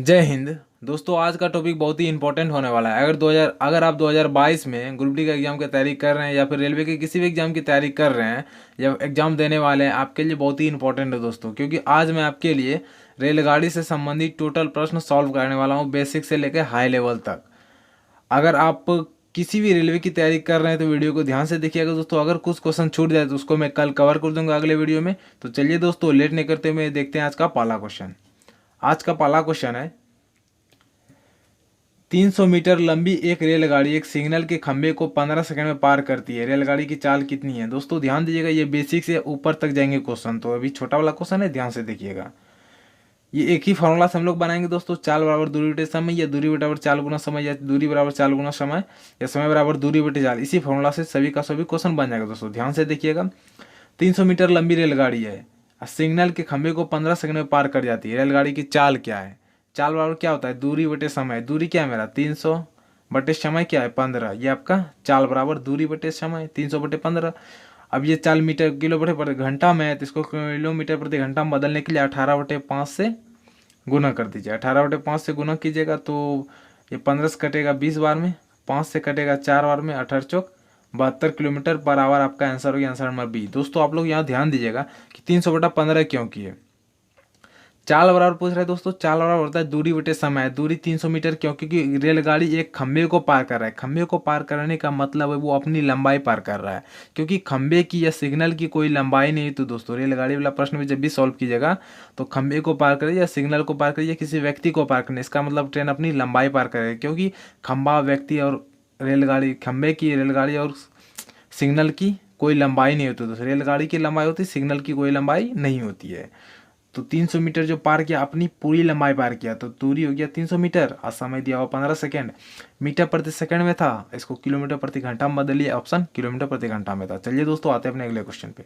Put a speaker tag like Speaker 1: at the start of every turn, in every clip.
Speaker 1: जय हिंद। दोस्तों, आज का टॉपिक बहुत ही इंपॉर्टेंट होने वाला है। अगर आप 2022 में ग्रुप डी का एग्जाम की तैयारी कर रहे हैं या फिर रेलवे के किसी भी एग्जाम की तैयारी कर रहे हैं या एग्जाम देने वाले हैं, आपके लिए बहुत ही इंपॉर्टेंट है दोस्तों, क्योंकि आज मैं आपके लिए रेलगाड़ी से संबंधित टोटल प्रश्न सॉल्व करने वाला हूँ, बेसिक से लेकर हाई लेवल तक। अगर आप किसी भी रेलवे की तैयारी कर रहे हैं तो वीडियो को ध्यान से देखिएगा दोस्तों। अगर कुछ क्वेश्चन छूट जाए तो उसको मैं कल कवर कर दूंगा अगले वीडियो में। तो चलिए दोस्तों, लेट नहीं करते हुए देखते हैं आज का पहला क्वेश्चन। आज का पहला क्वेश्चन है, 300 मीटर लंबी एक रेलगाड़ी एक सिग्नल के खंभे को 15 सेकंड में पार करती है। रेलगाड़ी की चाल कितनी है? दोस्तों ध्यान दीजिएगा, ये बेसिक से ऊपर तक जाएंगे क्वेश्चन, तो अभी छोटा वाला क्वेश्चन है, ध्यान से देखिएगा। ये एक ही फॉर्मूला से हम लोग बनाएंगे दोस्तों, चाल बराबर दूरी बटे समय, या दूरी बराबर चाल गुना समय, या दूरी बराबर चाल गुना समय, या समय बराबर दूरी बटे चाल। इसी फॉर्मूला से सभी का सभी क्वेश्चन बन जाएगा दोस्तों, ध्यान से देखिएगा। 300 मीटर लंबी रेलगाड़ी है, सिग्नल के खंभे को 15 सेकंड में पार कर जाती है। रेलगाड़ी की चाल क्या है? चाल बराबर क्या होता है? दूरी बटे समय। दूरी क्या है मेरा? 300 बटे समय क्या है? 15। ये आपका चाल बराबर दूरी बटे समय, 300 बटे 15। अब ये चाल मीटर किलोमीटर प्रति घंटा में है, तो इसको किलोमीटर प्रति घंटा में बदलने के लिए 18/5 से गुना कर दीजिए। 18/5 से गुना कीजिएगा तो ये 15 से कटेगा 20 बार में, 5 से कटेगा 4 बार में, 18 चौक 72 किलोमीटर पर आवर आपका आंसर हो गया, आंसर नंबर बी। दोस्तों आप लोग यहाँ ध्यान दीजिएगा कि 300/15 क्यों किए। चाल बराबर पूछ रहे हैं दोस्तों, चाल बराबर होता है दूरी बटे समय। दूरी 300 मीटर क्यों? क्योंकि रेलगाड़ी एक खंभे को पार कर रहा है। खंभे को पार करने का मतलब है वो अपनी लंबाई पार कर रहा है, क्योंकि खंभे की या सिग्नल की कोई लंबाई नहीं है। तो दोस्तों रेलगाड़ी वाला प्रश्न भी जब भी सॉल्व कीजिएगा तो खंभे को पार करे या सिग्नल को पार करे या किसी व्यक्ति को पार करने, इसका मतलब ट्रेन अपनी लंबाई पार करेगी, क्योंकि खंभा व्यक्ति और रेलगाड़ी, खंभे की रेलगाड़ी और सिग्नल की कोई लंबाई नहीं होती। दोस्तों रेलगाड़ी की लंबाई होती है, सिग्नल की कोई लंबाई नहीं होती है। तो 300 मीटर जो पार किया, अपनी पूरी लंबाई पार किया, तो दूरी हो गया 300 मीटर और समय दिया हुआ 15 सेकंड। मीटर प्रति सेकंड में था, इसको किलोमीटर प्रति घंटा में बदलिए, ऑप्शन किलोमीटर प्रति घंटा में था। चलिए दोस्तों आते हैं अपने अगले क्वेश्चन पे।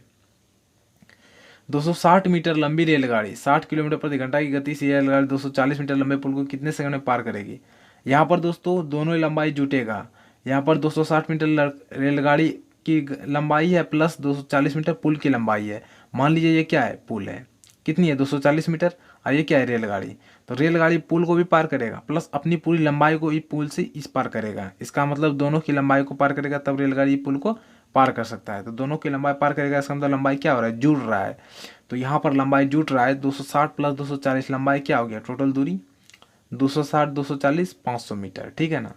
Speaker 1: 260 मीटर लंबी रेलगाड़ी 60 किलोमीटर प्रति घंटा की गति से रेलगाड़ी 240 मीटर लंबे पुल को कितने सेकंड में पार करेगी? यहाँ पर दोस्तों दोनों ही लंबाई जुटेगा। यहाँ पर 260 मीटर रेलगाड़ी की लंबाई है प्लस 240 मीटर पुल की लंबाई है। मान लीजिए ये क्या है? पुल है, कितनी है? 240 मीटर। और ये क्या है? रेलगाड़ी। तो रेलगाड़ी पुल को भी पार करेगा प्लस अपनी पूरी लंबाई को इस पुल से इस पार करेगा। इसका मतलब दोनों की लंबाई को पार करेगा तब रेलगाड़ी पुल को पार कर सकता है। तो दोनों की लंबाई पार करेगा, इसका मतलब लंबाई क्या हो रहा है? जुड़ रहा है। तो यहाँ पर लंबाई जुट रहा है। 260 प्लस 240 लंबाई क्या हो गया? टोटल दूरी 260 240 500 मीटर, ठीक है ना।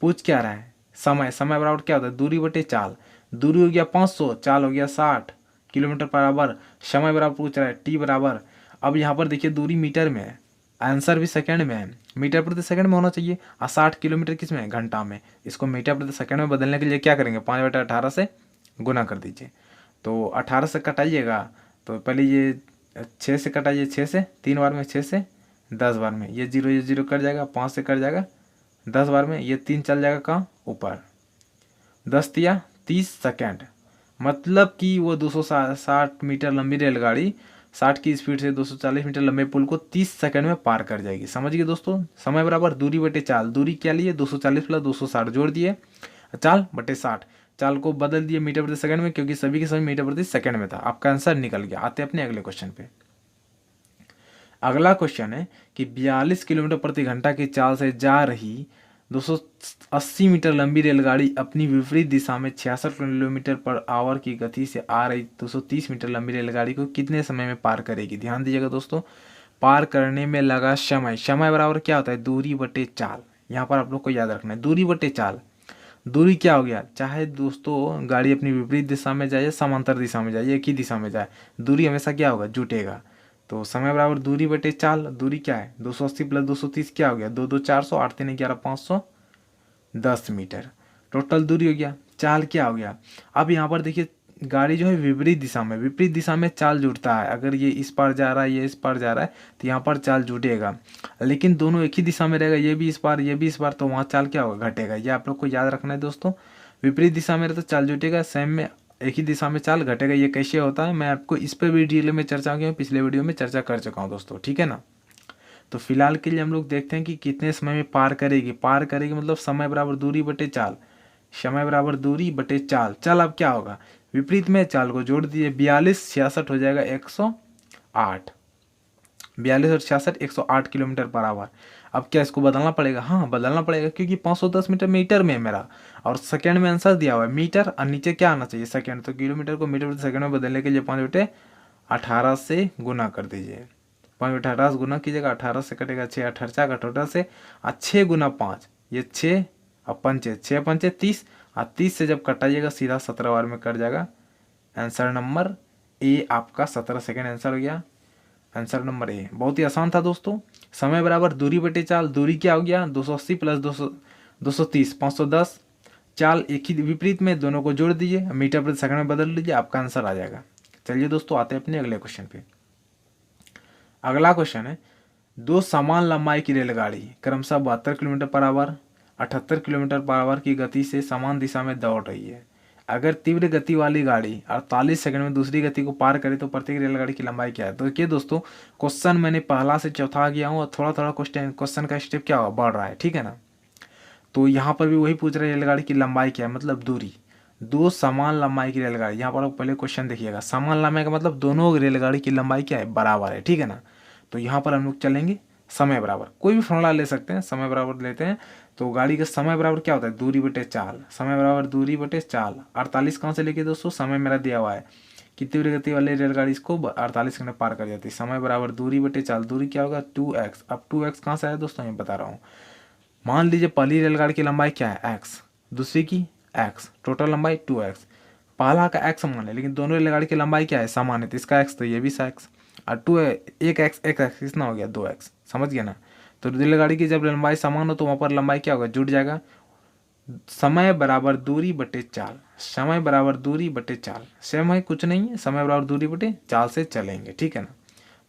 Speaker 1: पूछ क्या रहा है? समय। समय बराबर क्या होता है? दूरी बटे चाल। दूरी हो गया 500, चाल हो गया 60 किलोमीटर पर आवर। समय बराबर पूछ रहा है टी बराबर, अब यहाँ पर देखिए दूरी मीटर में है, आंसर भी सेकंड में है, मीटर प्रति सेकंड में होना चाहिए। और 60 किलोमीटर किस में? घंटा में। इसको मीटर प्रति सेकंड में बदलने के लिए क्या करेंगे? 5/18 से गुना कर दीजिए। तो 18 से कटाइएगा तो पहले ये 6 से कटाइए, 6 से 3 बार में, 6 से 10 बार में, ये जीरो कट जाएगा, 5 से कट जाएगा 10 बार में, ये 3 चल जाएगा कहाँ? ऊपर। 10 तिया 30 सेकेंड। मतलब कि वो 260 मीटर लंबी रेलगाड़ी 60 की स्पीड से 240 मीटर लंबे पुल को 30 सेकंड में पार कर जाएगी। समझ गए दोस्तों? समय बराबर दूरी बटे चाल। दूरी क्या लिए? 240 प्लस 260 जोड़ दिए, चाल बटे 60। चाल को बदल दिए मीटर प्रति सेकंड में, क्योंकि सभी के सभी मीटर प्रति सेकंड में था। आपका आंसर निकल गया। आते हैं अपने अगले क्वेश्चन पे। अगला क्वेश्चन है कि 42 किलोमीटर प्रति घंटा की चाल से जा रही 280 मीटर लंबी रेलगाड़ी अपनी विपरीत दिशा में 66 किलोमीटर पर आवर की गति से आ रही 230 मीटर लंबी रेलगाड़ी को कितने समय में पार करेगी? ध्यान दीजिएगा दोस्तों, पार करने में लगा समय। समय बराबर क्या होता है? दूरी बटे चाल। यहाँ पर आप लोग को याद रखना है, दूरी बटे चाल। दूरी क्या हो गया? चाहे दोस्तों गाड़ी अपनी विपरीत दिशा में जाए या समांतर दिशा में जाए, एक ही दिशा में जाए, दूरी हमेशा क्या होगा? जुटेगा। तो समय बराबर दूरी बटे चाल। दूरी क्या है? 280 प्लस 230 क्या हो गया? 2 2 400, 8 3 11 510 मीटर टोटल दूरी हो गया। चाल क्या हो गया? अब यहाँ पर देखिए गाड़ी जो है विपरीत दिशा में चाल जुड़ता है। अगर ये इस पार जा रहा है, ये इस पार जा रहा है, तो यहाँ पर चाल जुटेगा। लेकिन दोनों एक ही दिशा में रहेगा, ये भी इस पार, ये भी इस पार, तो वहाँ चाल क्या होगा? घटेगा। ये आप लोग को याद रखना है दोस्तों। विपरीत दिशा में रहे तो चाल जुटेगा, सेम में एक ही दिशा में चाल घटेगा। ये कैसे होता है मैं आपको इस पर भी डिटेल में चर्चा की, पिछले वीडियो में चर्चा कर चुका हूँ दोस्तों, ठीक है ना। तो फिलहाल के लिए हम लोग देखते हैं कि कितने समय में पार करेगी। पार करेगी मतलब समय बराबर दूरी बटे चाल। समय बराबर दूरी बटे चाल। चाल अब क्या होगा? विपरीत में चाल को जोड़ दिए, 42 66 हो जाएगा 108। 42 और 66 108 किलोमीटर पर आवर। अब क्या इसको बदलना पड़ेगा? हाँ बदलना पड़ेगा, क्योंकि 510 मीटर मीटर में है मेरा और सेकंड में आंसर दिया हुआ है मीटर और नीचे क्या आना चाहिए? सेकंड। तो किलोमीटर को मीटर प्रति सेकंड में बदलने के लिए 5/18 से गुना कर दीजिए। 5/18 से गुना कीजिएगा, 18 से कटेगा 6, 18 का टोटल से 6 गुना 5, ये 6 और 5 6 5 30 और 30 से जब कटाइएगा सीधा 17 बार में कट जाएगा। आंसर नंबर ए आपका 17 सेकंड आंसर हो गया। आंसर नंबर ए बहुत ही आसान था दोस्तों। समय बराबर दूरी बटे चाल, दूरी क्या हो गया? 280 प्लस 230 510, चाल एक ही विपरीत में, दोनों को जोड़ दीजिए, मीटर प्रति सेकंड में बदल लीजिए, आपका आंसर आ जाएगा। चलिए दोस्तों आते हैं अपने अगले क्वेश्चन पे। अगला क्वेश्चन है, दो समान लंबाई की रेलगाड़ी क्रमशः 72 kilometre per hour 78 kilometre per hour की गति से समान दिशा में दौड़ रही है। अगर तीव्र गति वाली गाड़ी 48 सेकंड में दूसरी गति को पार करे तो प्रत्येक रेलगाड़ी की लंबाई क्या है? तो देखिए दोस्तों, क्वेश्चन मैंने पहला से चौथा गया हूँ और थोड़ा थोड़ा क्वेश्चन का स्टेप क्या हुआ? बढ़ रहा है, ठीक है ना। तो यहाँ पर भी वही पूछ रहे हैं रेलगाड़ी की लंबाई क्या है, मतलब दूरी। दो समान लंबाई की रेलगाड़ी, यहाँ पर पहले क्वेश्चन देखिएगा, समान लंबाई का मतलब दोनों रेलगाड़ी की लंबाई क्या है? बराबर है, ठीक है ना। तो यहाँ पर हम लोग चलेंगे समय बराबर, कोई भी फॉर्मूला ले सकते हैं, समय बराबर लेते हैं। तो गाड़ी का समय बराबर क्या होता है? दूरी बटे चाल। समय बराबर दूरी बटे चाल। 48 कहाँ से लेके दोस्तों? समय मेरा दिया हुआ है कि तीव्र गति वाली रेलगाड़ी इसको 48 मिनट पार कर जाती है। समय बराबर दूरी बटे चाल, दूरी क्या होगा? 2x। अब 2x कहाँ से आया दोस्तों? मैं बता रहा हूँ। मान लीजिए पहली रेलगाड़ी की लंबाई क्या है? x, दूसरी की x, टोटल लंबाई 2x। पहला का x समान है लेकिन दोनों रेलगाड़ी की लंबाई क्या है? समान है, तो इसका x तो ये भी x और 2 एक x कितना हो गया? 2x। समझ गया ना। तो रेलगाड़ी की जब लंबाई समान हो तो वहाँ पर लंबाई क्या होगा? जुड़ जाएगा। समय बराबर दूरी बटे चाल, समय बराबर दूरी बटे चाल, सेम है, कुछ नहीं है। समय बराबर दूरी बटे चाल से चलेंगे, ठीक है ना,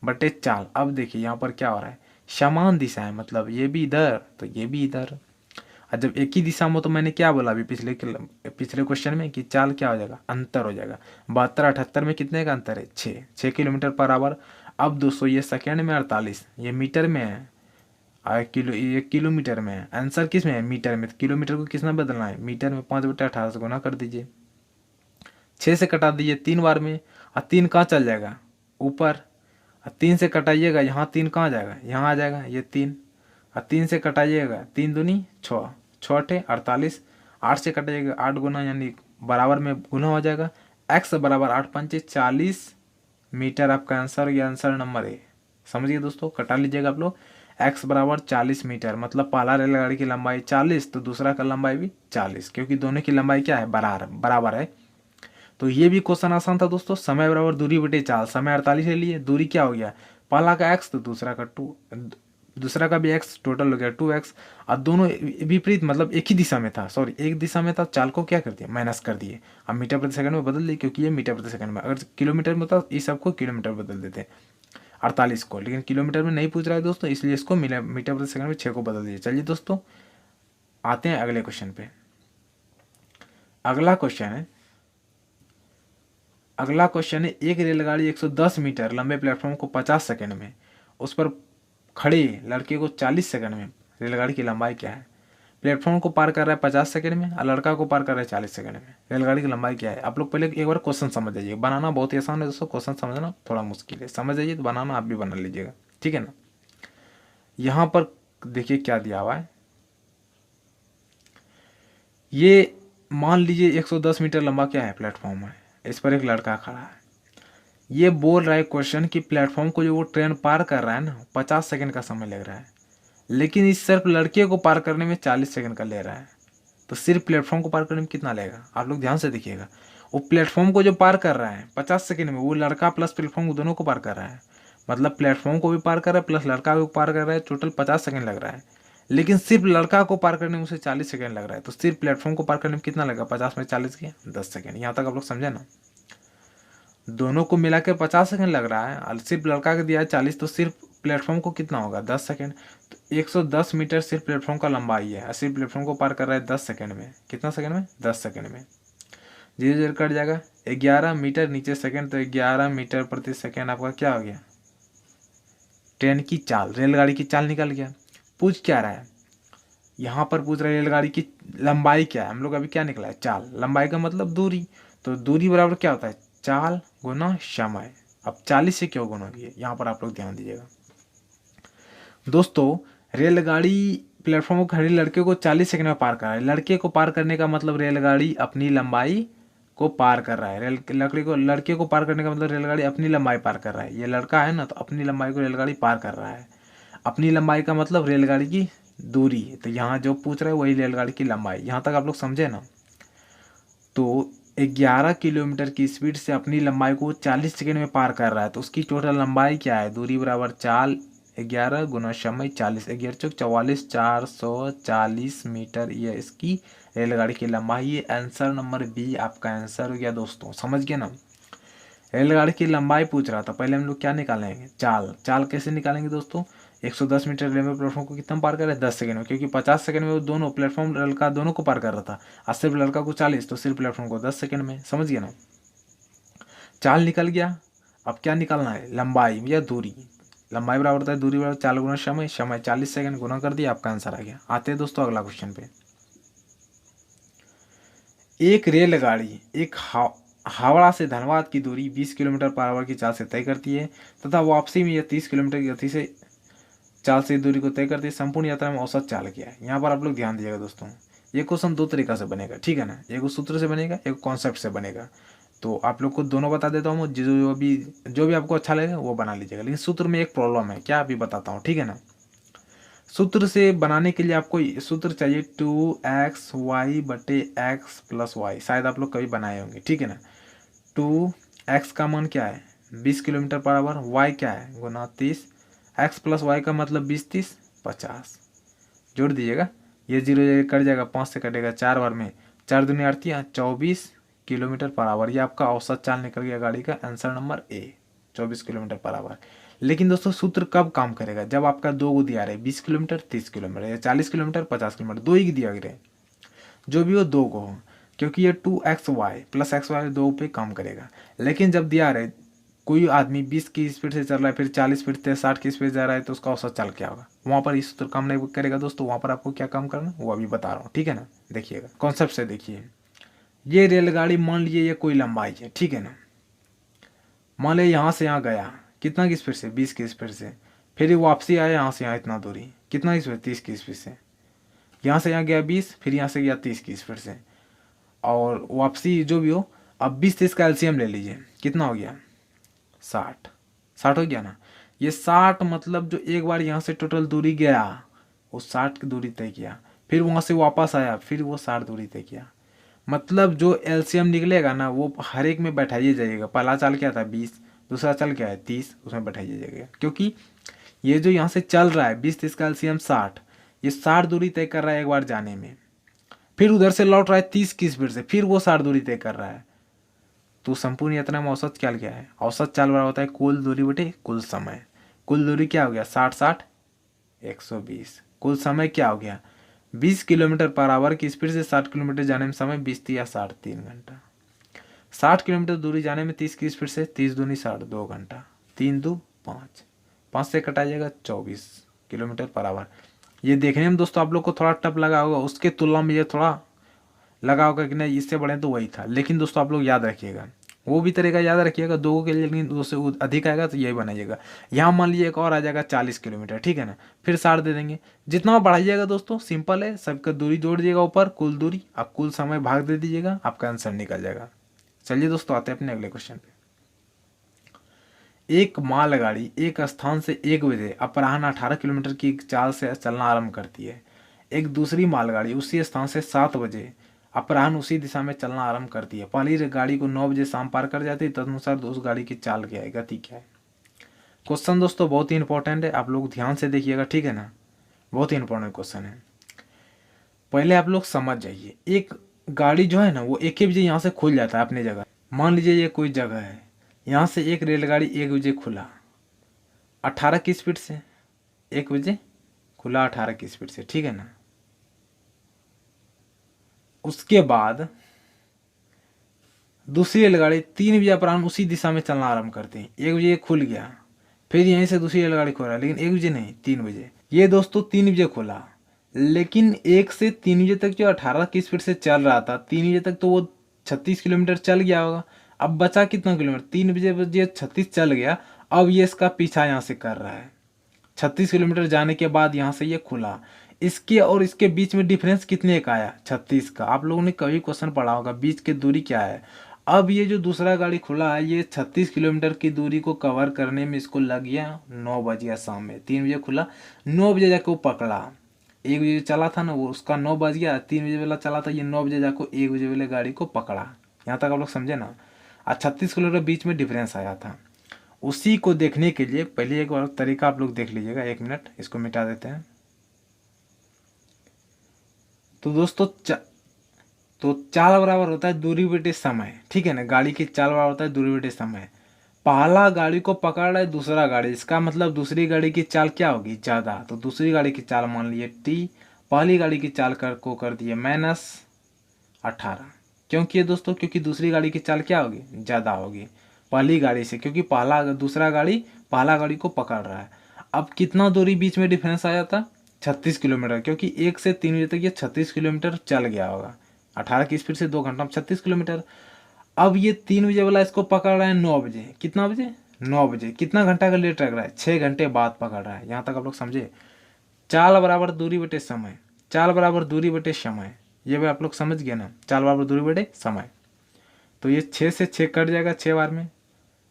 Speaker 1: बटे चाल। अब देखिए यहाँ पर क्या हो रहा है? समान दिशा है, मतलब ये भी इधर तो ये भी इधर। और जब एक ही दिशा में हो तो मैंने क्या बोला अभी पिछले क्वेश्चन में कि चाल क्या हो जाएगा? अंतर हो जाएगा। 72 78 में कितने का अंतर है? 6 किलोमीटर पर आवर। अब दोस्तों ये सेकेंड में 48, ये मीटर में है और ये किलोमीटर में है। आंसर किस में है? मीटर में। तो किलोमीटर को किस में बदलना है? मीटर में। 5/18 से गुना कर दीजिए, 6 से कटा दीजिए 3 बार में, और 3 कहाँ चल जाएगा? ऊपर। और 3 से कटाइएगा, यहाँ 3 कहाँ जाएगा? यहाँ आ जाएगा ये 3, और 3 से कटाइएगा 3 दूनी 6, 6 48, 8 से कटाइएगा 8 गुना यानी बराबर में गुना हो जाएगा। x बराबर 8 पंचे 40 मीटर आपका आंसर हो गया। Answer number A. समझिए दोस्तों, कटा लीजिएगा आप लोग। x बराबर 40 मीटर, मतलब पहला रेलगाड़ी की लंबाई 40 तो दूसरा का लंबाई भी 40, क्योंकि दोनों की लंबाई क्या है? बराबर है। तो ये भी क्वेश्चन आसान था दोस्तों। समय बराबर दूरी बटे चाल, समय 48 ले लिए, दूरी क्या हो गया? पहला का x तो दूसरा का 2, दूसरा का भी x, टोटल हो गया 2x। और दोनों विपरीत, मतलब एक ही दिशा में था, सॉरी एक दिशा में था। चाल को क्या कर दिया? माइनस कर दिए। अब मीटर प्रति सेकंड में बदल दिए, क्योंकि ये मीटर प्रति सेकंड में, अगर किलोमीटर में होता इस सबको किलोमीटर बदल देते 48 को, लेकिन किलोमीटर में नहीं पूछ रहा है दोस्तों, इसलिए इसको मीटर प्रति सेकंड में 6 को बदल दिए। चलिए दोस्तों आते हैं अगले क्वेश्चन पे। अगला क्वेश्चन है, एक रेलगाड़ी 110 मीटर लंबे प्लेटफॉर्म को 50 सेकंड में, उस पर खड़े लड़के को 40 सेकंड में, रेलगाड़ी की लंबाई क्या है? प्लेटफॉर्म को पार कर रहा है 50 सेकंड में और लड़का को पार कर रहा है 40 सेकंड में, रेलगाड़ी की लंबाई क्या है? आप लोग पहले एक बार क्वेश्चन समझ जाइए। बनाना बहुत ही आसान है दोस्तों, क्वेश्चन समझना थोड़ा मुश्किल है। समझ जाइए तो बनाना आप भी बना लीजिएगा, ठीक है ना। यहाँ पर देखिए क्या दिया हुआ है। ये मान लीजिए 110 मीटर लंबा क्या है? प्लेटफॉर्म है, इस पर एक लड़का खड़ा है। ये बोल रहा है क्वेश्चन कि प्लेटफॉर्म को जो वो ट्रेन पार कर रहा है ना, 50 सेकंड का समय लग रहा है, लेकिन इस सिर्फ लड़के को पार करने में 40 सेकंड का ले रहा है। तो सिर्फ प्लेटफॉर्म को पार करने में कितना लगेगा? आप लोग ध्यान से देखिएगा। वो प्लेटफॉर्म को जो पार कर रहा है 50 सेकंड में, वो लड़का प्लस प्लेटफॉर्म दोनों को पार कर रहा है, मतलब प्लेटफॉर्म को भी पार कर रहा है प्लस लड़का को पार कर रहा है। टोटल 50 सेकंड लग रहा है, लेकिन सिर्फ लड़का को पार करने में उसे 40 सेकंड लग रहा है। तो सिर्फ प्लेटफॉर्म को पार करने में कितना लगा? 50 में 40 के 10 सेकंड। यहाँ तक आप लोग समझे ना। दोनों को मिला के 50 सेकंड लग रहा है और सिर्फ लड़का का दिया है 40, तो सिर्फ प्लेटफॉर्म को कितना होगा? 10 सेकंड। तो 110 मीटर सिर्फ प्लेटफॉर्म का लंबाई है और सिर्फ प्लेटफॉर्म को पार कर रहा है 10 सेकंड में। कितना सेकंड में? 10 सेकंड में। धीरे धीरे कट जाएगा। 11 मीटर नीचे सेकंड, तो 11 मीटर प्रति सेकंड आपका क्या हो गया? ट्रेन की चाल, रेलगाड़ी की चाल निकल गया। पूछ क्या रहा है यहाँ पर? पूछ रहा है रेलगाड़ी की लंबाई क्या है। हम लोग अभी क्या निकला है? चाल। लंबाई का मतलब दूरी, तो दूरी बराबर क्या होता है? चाल गुना समय। अब 40 से क्यों गुना किए, यहाँ पर आप लोग ध्यान दीजिएगा। दोस्तों रेलगाड़ी प्लेटफॉर्म पर खड़े लड़के को 40 सेकंड में पार कर रहा है। लड़के को पार करने का मतलब रेलगाड़ी अपनी लंबाई को पार कर रहा है। लड़के को पार करने का मतलब रेलगाड़ी अपनी लंबाई पार कर रहा है। ये लड़का है ना, तो अपनी लंबाई को रेलगाड़ी पार कर रहा है। अपनी लंबाई का मतलब रेलगाड़ी की दूरी। तो यहाँ जो पूछ रहा है वही रेलगाड़ी की लंबाई। यहाँ तक आप लोग समझे ना। तो 11 किलोमीटर की स्पीड से अपनी लंबाई को 40 सेकंड में पार कर रहा है, तो उसकी टोटल लंबाई क्या है? दूरी बराबर चाल 11 गुना समय 40, 11 चौक 44, 440 मीटर, ये इसकी रेलगाड़ी की लंबाई। ये आंसर नंबर बी आपका आंसर हो गया दोस्तों। समझ गए ना। रेलगाड़ी की लंबाई पूछ रहा था, पहले हम लोग क्या निकालेंगे? चाल। चाल कैसे निकालेंगे दोस्तों? 110 मीटर रेलवे प्लेटफॉर्म को कितना पार कर रहा है? 10 सेकंड में, क्योंकि 50 सेकंड में वो दोनों प्लेटफॉर्म लड़का दोनों को पार कर रहा था। और सिर्फ लड़का को 40, तो सिर्फ प्लेटफॉर्म को 10 सेकंड में। समझ गया ना। चाल निकल गया। अब क्या निकालना है? लंबाई या दूरी। लंबाई बराबर होता है दूरी बराबर चाल गुना समय। समय 40 सेकंड गुना कर दिया, आपका आंसर आ गया। आते हैं दोस्तों अगला क्वेश्चन पे। एक रेलगाड़ी एक हावड़ा से धनबाद की दूरी 20 किलोमीटर पर आवर की चाल से तय करती है तथा वापसी में यह 30 किलोमीटर की गति से चाल से दूरी को तय करती है। संपूर्ण यात्रा में औसत चाल क्या है? यहाँ पर आप लोग ध्यान दीजिएगा दोस्तों। ये क्वेश्चन दो तरीका से बनेगा, ठीक है ना। एक सूत्र से बनेगा, एक कॉन्सेप्ट से बनेगा। तो आप लोग को दोनों बता देता हूँ। जो भी आपको अच्छा लगेगा वो बना लीजिएगा। लेकिन सूत्र में एक प्रॉब्लम है, क्या अभी बताता हूँ, ठीक है ना। सूत्र से बनाने के लिए आपको सूत्र चाहिए 2xy बटे एक्स प्लस वाई। शायद आप लोग कभी बनाए होंगे, ठीक है ना। 2x का मान क्या है? 20 किलोमीटर पर आवर। y क्या है? गुना 30। x प्लस वाई का मतलब 20 30 50। जोड़ दीजिएगा, ये जीरो कट जाएगा, 5 से कटेगा 4 बार में। 4 दूनी 8 24 किलोमीटर पर आवर। ये आपका औसत चाल निकल गया गाड़ी का। Answer number A 24 kilometre per hour. लेकिन दोस्तों सूत्र कब काम करेगा? जब आपका दो को दिया रहे, 20 किलोमीटर 30 किलोमीटर या 40 किलोमीटर 50 किलोमीटर, दो ही दिया रहे, जो भी हो दो को हो, क्योंकि ये 2xy प्लस XY दो पे काम करेगा। लेकिन जब दिया रहे कोई आदमी 20 की स्पीड से चल रहा है, फिर 40 स्पीड से 60 की स्पीड जा रहा है, तो उसका औसत चाल क्या होगा? वहाँ पर इस सूत्र काम नहीं करेगा दोस्तों। वहाँ पर आपको क्या काम करना वो अभी बता रहा हूँ, ठीक है ना। देखिएगा कॉन्सेप्ट से देखिए। ये रेलगाड़ी मान लीजिए ये कोई लंबाई है, ठीक है ना। मान लीजिए यहाँ से यहाँ गया, कितना की स्पीड से? 20 की स्पीड से। फिर वापसी आया यहाँ से यहाँ इतना दूरी, कितना की स्पीड? 30 की स्पीड से। यहाँ से यहाँ गया 20, फिर यहाँ से गया 30 की स्पीड से, और वापसी जो भी हो। अब 20 30 का एलसीएम ले लीजिए, कितना हो गया? 60। 60 हो गया ना। ये 60 मतलब जो एक बार यहाँ से टोटल दूरी गया वो 60 की दूरी तय किया, फिर वहाँ से वापस आया, फिर वो 60 दूरी तय किया। मतलब जो एलसीएम निकलेगा ना वो हर एक में बैठाइए जाइएगा। पहला चाल क्या था? 20। दूसरा चाल क्या है? 30। उसमें बैठाइए जाइएगा, क्योंकि ये जो यहाँ से चल रहा है 20 30 का एलसीएम 60, ये 60 दूरी तय कर रहा है एक बार जाने में। फिर उधर से लौट रहा है 30 की स्पीड से, फिर वो 60 दूरी तय कर रहा है। तो संपूर्ण यात्रा में औसत चाल क्या है? औसत चाल बराबर होता है कुल दूरी बटे कुल समय। कुल दूरी क्या हो गया? 60 60 120। कुल समय क्या हो गया? 20 किलोमीटर पर आवर की स्पीड से 60 किलोमीटर जाने में समय 20 या 60 3 घंटा। 60 किलोमीटर दूरी जाने में 30 की स्पीड से 30 दूनी 60 2 घंटा। 3 2 5, 5 से कटा जाएगा 24 किलोमीटर पर आवर। ये देखने में दोस्तों आप लोग को थोड़ा टफ लगा होगा, उसके तुलना में ये थोड़ा लगा होगा कि नहीं इससे बड़े तो वही था। लेकिन दोस्तों आप लोग याद रखिएगा, वो भी तरीका याद रखिएगा दो के लिए, लेकिन दो से अधिक आएगा तो यही बनाइएगा। यहाँ मान लीजिए एक और आ जाएगा 40 किलोमीटर, ठीक है ना। फिर 60 दे देंगे, जितना बढ़ाइएगा दोस्तों सिंपल है, सबका दूरी जोड़ दीजिएगा ऊपर कुल दूरी, आप कुल समय भाग दे दीजिएगा, आपका आंसर निकल जाएगा। चलिए दोस्तों आते हैं अपने अगले क्वेश्चन पे। एक मालगाड़ी एक स्थान से 1 बजे अपराह्न 18 किलोमीटर की चाल से चलना आरंभ करती है। एक दूसरी मालगाड़ी उसी स्थान से 7 बजे अपराह्न उसी दिशा में चलना आरंभ करती है। पहली गाड़ी को 9 बजे शाम पार कर जाती है, तदनुसार उस गाड़ी की चाल क्या है, गति क्या है? क्वेश्चन दोस्तों बहुत ही इंपॉर्टेंट है, आप लोग ध्यान से देखिएगा, ठीक है ना। बहुत ही इंपॉर्टेंट क्वेश्चन है। पहले आप लोग समझ जाइए, एक गाड़ी जो है ना वो एक ही बजे यहाँ से खुल जाता है अपनी जगह। मान लीजिए ये कोई जगह है, यहाँ से एक रेलगाड़ी 1 बजे खुला 18 की स्पीड से, 1 बजे खुला 18 की स्पीड से, ठीक है ना। उसके बाद दूसरी रेलगाड़ी 3 बजे अपराह्न उसी दिशा में चलना आरंभ करते हैं। 1 बजे खुल गया, फिर यहीं से दूसरी रेलगाड़ी खोला, लेकिन 1 बजे नहीं 3 बजे। ये दोस्तों 3 बजे खोला, लेकिन 1 से 3 बजे तक जो 18 की स्पीड से चल रहा था, 3 बजे तक तो वो 36 किलोमीटर चल गया होगा। अब बचा कितना किलोमीटर? 3 बजे 36 चल गया। अब ये इसका पीछा यहाँ से कर रहा है, 36 किलोमीटर जाने के बाद यहाँ से ये खुला, इसके और इसके बीच में डिफरेंस कितने का आया, 36 का। आप लोगों ने कभी क्वेश्चन पढ़ा होगा बीच की दूरी क्या है। अब ये जो दूसरा गाड़ी खुला है, ये 36 किलोमीटर की दूरी को कवर करने में इसको लग गया 9 बज गया शाम में। 3 बजे खुला, 9 बजे जाके वो पकड़ा। 1 बजे चला था ना वो, उसका 9 बज गया, 3 बजे वाला चला था, ये 9 बजे जाकर 1 बजे वाले गाड़ी को पकड़ा। यहाँ तक आप लोग समझे ना। 36 किलोमीटर बीच में डिफरेंस आया था। उसी को देखने के लिए पहले एक बार तरीका आप लोग देख लीजिएगा। 1 मिनट इसको मिटा देते हैं। तो दोस्तों तो चाल बराबर होता है दूरी बटे समय, ठीक है ना। गाड़ी की चाल बराबर होता है दूरी बटे समय। पहला गाड़ी को पकड़ रहा है दूसरा गाड़ी, इसका मतलब दूसरी गाड़ी की चाल क्या होगी, ज़्यादा। तो दूसरी गाड़ी की चाल मान लिए टी, पहली गाड़ी की चाल को कर दिए -18। क्यों किए दोस्तों, क्योंकि दूसरी गाड़ी की चाल क्या होगी, ज़्यादा होगी पहली गाड़ी से, क्योंकि दूसरा गाड़ी पहला गाड़ी को पकड़ रहा है। अब कितना दूरी बीच में डिफरेंस आया था, 36 किलोमीटर, क्योंकि 1 से 3 बजे तक ये 36 किलोमीटर चल गया होगा। 18 की स्पीड से 2 घंटा में 36 किलोमीटर। अब ये 3 बजे वाला इसको पकड़ रहा है 9 बजे, कितना बजे, 9 बजे। कितना घंटा का लेट लग रहा है, 6 घंटे बाद पकड़ रहा है। यहाँ तक आप लोग समझे। चाल बराबर दूरी बटे समय, चाल बराबर दूरी बटे समय, ये भी आप लोग समझ गए ना। चाल बराबर दूरी बटे समय, तो ये 6 से 6 कट जाएगा 6 बार में।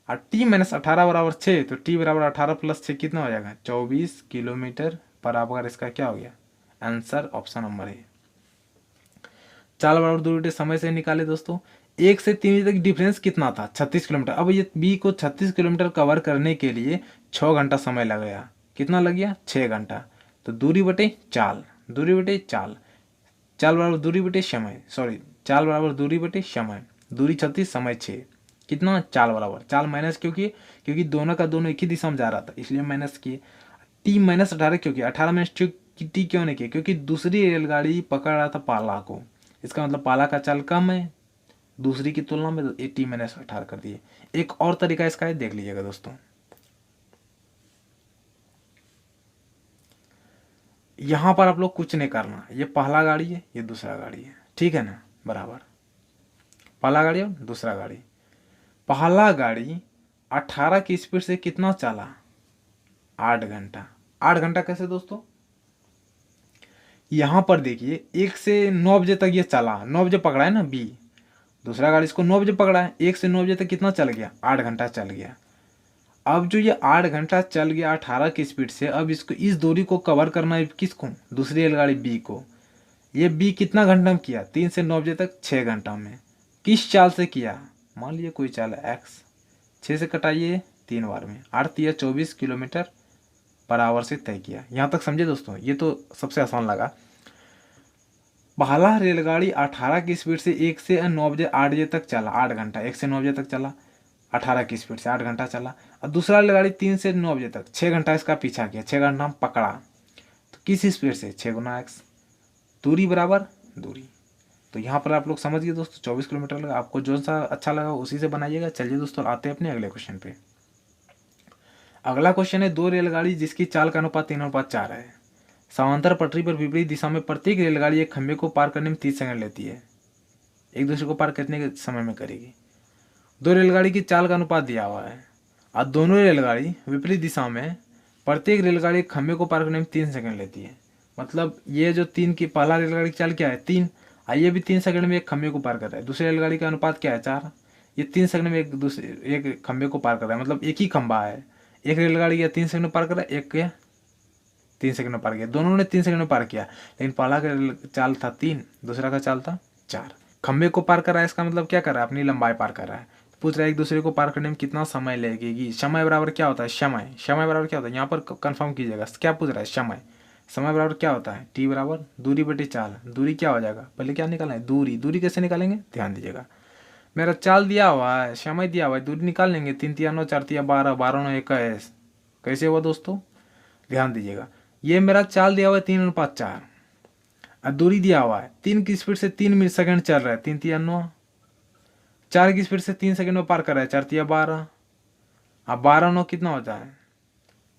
Speaker 1: और t-18 बराबर 6, तो t बराबर 18 + 6 कितना हो जाएगा, 24 किलोमीटर पर आवर। इसका क्या हो गया आंसर, ऑप्शन नंबर है। चाल बराबर दूरी बटे समय से निकाले दोस्तों। 1 से 3 बजे तक डिफरेंस कितना था, 36 किलोमीटर। अब ये बी को 36 किलोमीटर कवर करने के लिए 6 घंटा समय लग गया। कितना लग गया, 6 घंटा। तो दूरी बटे चाल, दूरी बटे चाल, चाल बराबर दूरी बटे समय, सॉरी चाल बराबर दूरी बटे समय। दूरी 36, समय 6, कितना, चाल बराबर, चाल माइनस क्योंकि दोनों का दोनों एक ही दिशा में जा रहा था, इसलिए माइनस किए। t-18 क्योंकि 18 में टी क्यों नहीं किया, क्योंकि दूसरी रेलगाड़ी पकड़ रहा था पाला को। इसका मतलब पाला का चाल कम है दूसरी की तुलना में, तो t-18 कर दिए। एक और तरीका इसका है, देख लीजिएगा दोस्तों। यहाँ पर आप लोग कुछ नहीं करना, ये पहला गाड़ी है, ये दूसरा गाड़ी है, ठीक है ना, बराबर। पहला गाड़ी और दूसरा गाड़ी। पहला गाड़ी 18 की स्पीड से कितना चला, 8 घंटा। 8 घंटा कैसे दोस्तों, यहाँ पर देखिए 1 से 9 बजे तक ये चला, 9 बजे पकड़ा है ना बी, दूसरा गाड़ी इसको 9 बजे पकड़ा है। 1 से 9 बजे तक कितना चल गया, 8 घंटा चल गया। अब जो ये 8 घंटा चल गया 18 की स्पीड से, अब इसको इस दूरी को कवर करना है किसको, दूसरी रेलगाड़ी बी को। ये बी कितना घंटा में किया, 3 से 9 बजे तक 6 घंटा में। किस चाल से किया, मान लीजिए कोई चाल है एक्स, 6 से कटाइए 3 बार में, 8 या 24 किलोमीटर पर आवर से तय किया। यहाँ तक समझे दोस्तों, ये तो सबसे आसान लगा। पहला रेलगाड़ी 18 की स्पीड से 1 से 9 बजे 8 बजे तक चला, 8 घंटा, 1 से 9 बजे तक चला 18 की स्पीड से, 8 घंटा चला। और दूसरा रेलगाड़ी 3 से 9 बजे तक 6 घंटा इसका पीछा किया, 6 घंटा हम पकड़ा। तो किस स्पीड से, 6 गुना एक्स, दूरी बराबर दूरी। तो यहाँ पर आप लोग समझ गए दोस्तों, 24 किलोमीटर लगा। आपको जो सा अच्छा लगा उसी से बनाइएगा। चलिए दोस्तों आते हैं अपने अगले क्वेश्चन पे। अगला क्वेश्चन है, 2 रेलगाड़ी जिसकी चाल का अनुपात 3:4 है, समांतर पटरी पर विपरीत दिशा में प्रत्येक रेलगाड़ी एक खंभे को पार करने में 30 सेकंड लेती है। एक दूसरे को पार कितने के समय में करेगी। 2 रेलगाड़ी की चाल का अनुपात दिया हुआ है और दोनों रेलगाड़ी विपरीत दिशा में, प्रत्येक रेलगाड़ी एक खंभे को पार करने में 3 सेकंड लेती है। मतलब ये जो 3 की पहला रेलगाड़ी की चाल क्या है, 3, ये भी 3 सेकंड में एक खंभे को पार कर रहा है। दूसरी रेलगाड़ी का अनुपात क्या है, 4, ये 3 सेकंड में एक खंभे को पार कर रहा है। मतलब एक ही खंभा है, एक रेलगाड़ी या 3 सेकंड में पार कर रहा है, एक के 3 सेकंड में पार किया, दोनों ने 3 सेकंड में पार किया। लेकिन पहला का चाल था 3, दूसरा का चाल था 4। खंभे को पार कर रहा है, इसका मतलब क्या कर रहा है, अपनी लंबाई पार कर रहा है। पूछ रहा है एक दूसरे को पार करने में कितना समय लगेगी। समय बराबर क्या होता है, समय, समय बराबर क्या होता है, यहाँ पर कंफर्म कीजिएगा क्या पूछ रहा है, समय। समय बराबर क्या होता है, टी बराबर दूरी बटे चाल। दूरी क्या हो जाएगा, पहले क्या निकालना है, दूरी। दूरी कैसे निकालेंगे, ध्यान दीजिएगा। मेरा चाल दिया हुआ है, समय दिया हुआ है, दूरी निकाल लेंगे। 3 तिया 9, 4 तिया 12, 12 9 21। कैसे हुआ दोस्तों, ध्यान दीजिएगा। ये मेरा चाल दिया हुआ है 3:4 और दूरी दिया हुआ है 3 की स्पीड से 3 मिनट सेकंड चल रहा है, 3 तिया 9, 4 की स्पीड से 3 सेकंड में पार कर रहा है, 4 तिया 12। अब 12 9 कितना होता है,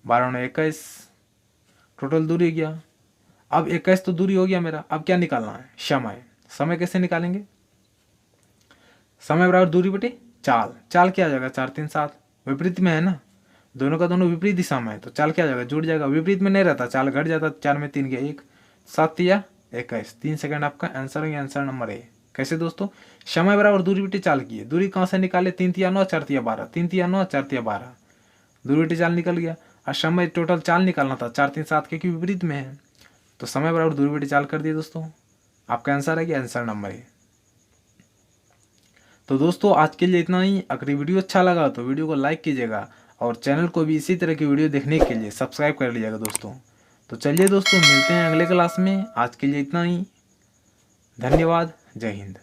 Speaker 1: 12 9 21, टोटल दूरी गया। अब 21 तो दूरी हो गया मेरा। अब क्या निकालना है, समय। समय कैसे निकालेंगे, समय बराबर दूरी बटे चाल। चाल क्या आ जाएगा, 4 3 7, विपरीत में है ना, दोनों का दोनों विपरीत दिशा में है तो चाल क्या जाएगा, जुड़ जाएगा। विपरीत में नहीं रहता, चाल घट जाता। 4 में 3 गया 1, 7 या 21, 3 सेकंड आपका आंसर है, आंसर नंबर ए। कैसे दोस्तों, समय बराबर दूरी बटे चाल की है। दूरी कहाँ से निकाले, 3 तिया 9, 4 तिया 12, 3 तिया 9, 4 तिया 12, दूरी बटे चाल निकल गया। और समय टोटल चाल निकालना था, 4 3 7 के विपरीत में है तो समय बराबर दूरी बटे चाल कर दिए दोस्तों। आपका आंसर है कि आंसर नंबर ए। तो दोस्तों आज के लिए इतना ही। अगर वीडियो अच्छा लगा तो वीडियो को लाइक कीजिएगा और चैनल को भी इसी तरह की वीडियो देखने के लिए सब्सक्राइब कर लीजिएगा दोस्तों। तो चलिए दोस्तों, मिलते हैं अगले क्लास में। आज के लिए इतना ही। धन्यवाद। जय हिंद।